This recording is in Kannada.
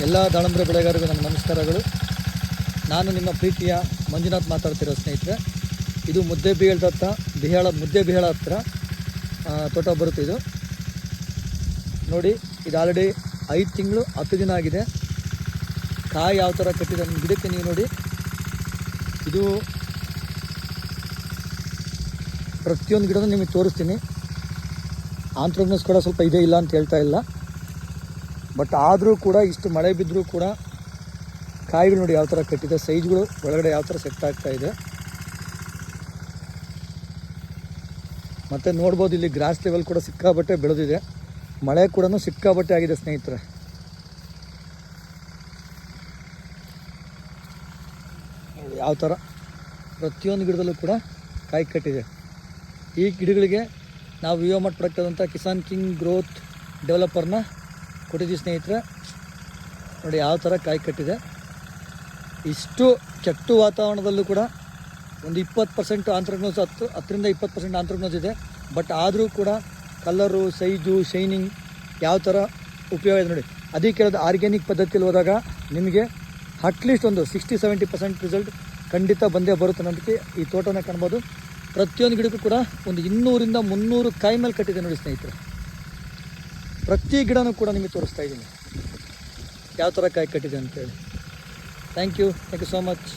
ಎಲ್ಲ ದಾಳಂಬ್ರೆ ಬೆಳೆಗಾರರಿಗೂ ನಮ್ಮ ನಮಸ್ಕಾರಗಳು. ನಾನು ನಿಮ್ಮ ಪ್ರೀತಿಯ ಮಂಜುನಾಥ್ ಮಾತಾಡ್ತಿರೋ ಸ್ನೇಹಿತರೆ. ಇದು ಮುದ್ದೇಬಿಹಾಳ ಹತ್ರ ತೋಟ ಬರುತ್ತೆ. ಇದು ನೋಡಿ, ಇದು ಆಲ್ರೆಡಿ 5 ತಿಂಗಳು 10 ದಿನ ಆಗಿದೆ. ಕಾಯಿ ಯಾವ ಥರ ಕಟ್ಟಿದೆ ನಿಮ್ಮ ಗಿಡಕ್ಕೆ ನೀವು ನೋಡಿ. ಇದು ಪ್ರತಿಯೊಂದು ಗಿಡನೂ ನಿಮಗೆ ತೋರಿಸ್ತೀನಿ. ಆಂಥ್ರಗ್ನೋಸ್ ಕೂಡ ಸ್ವಲ್ಪ ಇದೆ, ಇಲ್ಲ ಅಂತ ಹೇಳ್ತಾ ಇಲ್ಲ. ಬಟ್ ಆದರೂ ಕೂಡ ಇಷ್ಟು ಮಳೆ ಬಿದ್ದರೂ ಕೂಡ ಕಾಯಿಗಳು ನೋಡಿ ಯಾವ ಥರ ಕಟ್ಟಿದೆ. ಸೈಜ್ಗಳು ಒಳಗಡೆ ಯಾವ ಥರ ಸೆಟ್ ಆಗ್ತಾ ಇದೆ. ಮತ್ತು ನೋಡ್ಬೋದು, ಇಲ್ಲಿ ಗ್ರಾಸ್ ಲೆವೆಲ್ ಕೂಡ ಸಿಕ್ಕಾಬಟ್ಟೆ ಬೆಳೆದಿದೆ. ಮಳೆ ಕೂಡ ಸಿಕ್ಕಾಬಟ್ಟೆ ಆಗಿದೆ ಸ್ನೇಹಿತರೆ. ಯಾವ ಥರ ಪ್ರತಿಯೊಂದು ಗಿಡದಲ್ಲೂ ಕೂಡ ಕಾಯಿ ಕಟ್ಟಿದೆ. ಈ ಗಿಡಗಳಿಗೆ ನಾವು ವಿಯೋಮಟ್ ಪ್ರಾಡಕ್ಟ್ ಆದಂಥ ಕಿಸಾನ್ ಕಿಂಗ್ ಗ್ರೋತ್ ಡೆವಲಪರ್ನ ಕೊಟ್ಟಿದ್ದೀವಿ ಸ್ನೇಹಿತರೆ. ನೋಡಿ ಯಾವ ಥರ ಕಾಯಿ ಕಟ್ಟಿದೆ. ಇಷ್ಟು ಕೆಟ್ಟು ವಾತಾವರಣದಲ್ಲೂ ಕೂಡ ಒಂದು 20% ಆಂಥ್ರಗ್ನೋಸ್, 10ರಿಂದ 20% ಆಂಥ್ರಗ್ನೋಸ್ ಇದೆ. ಬಟ್ ಆದರೂ ಕೂಡ ಕಲರು, ಸೈಜು, ಶೈನಿಂಗ್ ಯಾವ ಥರ ಉಪಯೋಗ ಇದೆ ನೋಡಿ. ಅದಕ್ಕೆ ಹೇಳೋದು, ಆರ್ಗ್ಯಾನಿಕ್ ಪದ್ಧತಿಯಲ್ಲಿ ಹೋದಾಗ ನಿಮಗೆ ಅಟ್ಲೀಸ್ಟ್ ಒಂದು 60-70% ರಿಸಲ್ಟ್ ಖಂಡಿತ ಬಂದೇ ಬರುತ್ತೆ ಅನ್ನೋದಕ್ಕೆ ಈ ತೋಟನ ಕಾಣ್ಬೋದು. ಪ್ರತಿಯೊಂದು ಗಿಡಕ್ಕೂ ಕೂಡ ಒಂದು 200ರಿಂದ 300 ಕಾಯಿ ಮೇಲೆ ಕಟ್ಟಿದೆ ನೋಡಿ ಸ್ನೇಹಿತರೆ. ಪ್ರತಿ ಗಿಡನೂ ಕೂಡ ನಿಮಗೆ ತೋರಿಸ್ತಾ ಇದ್ದೀನಿ ಯಾವ ಥರ ಕಾಯಿ ಕಟ್ಟಿದೆ ಅಂತೇಳಿ. Thank you so much.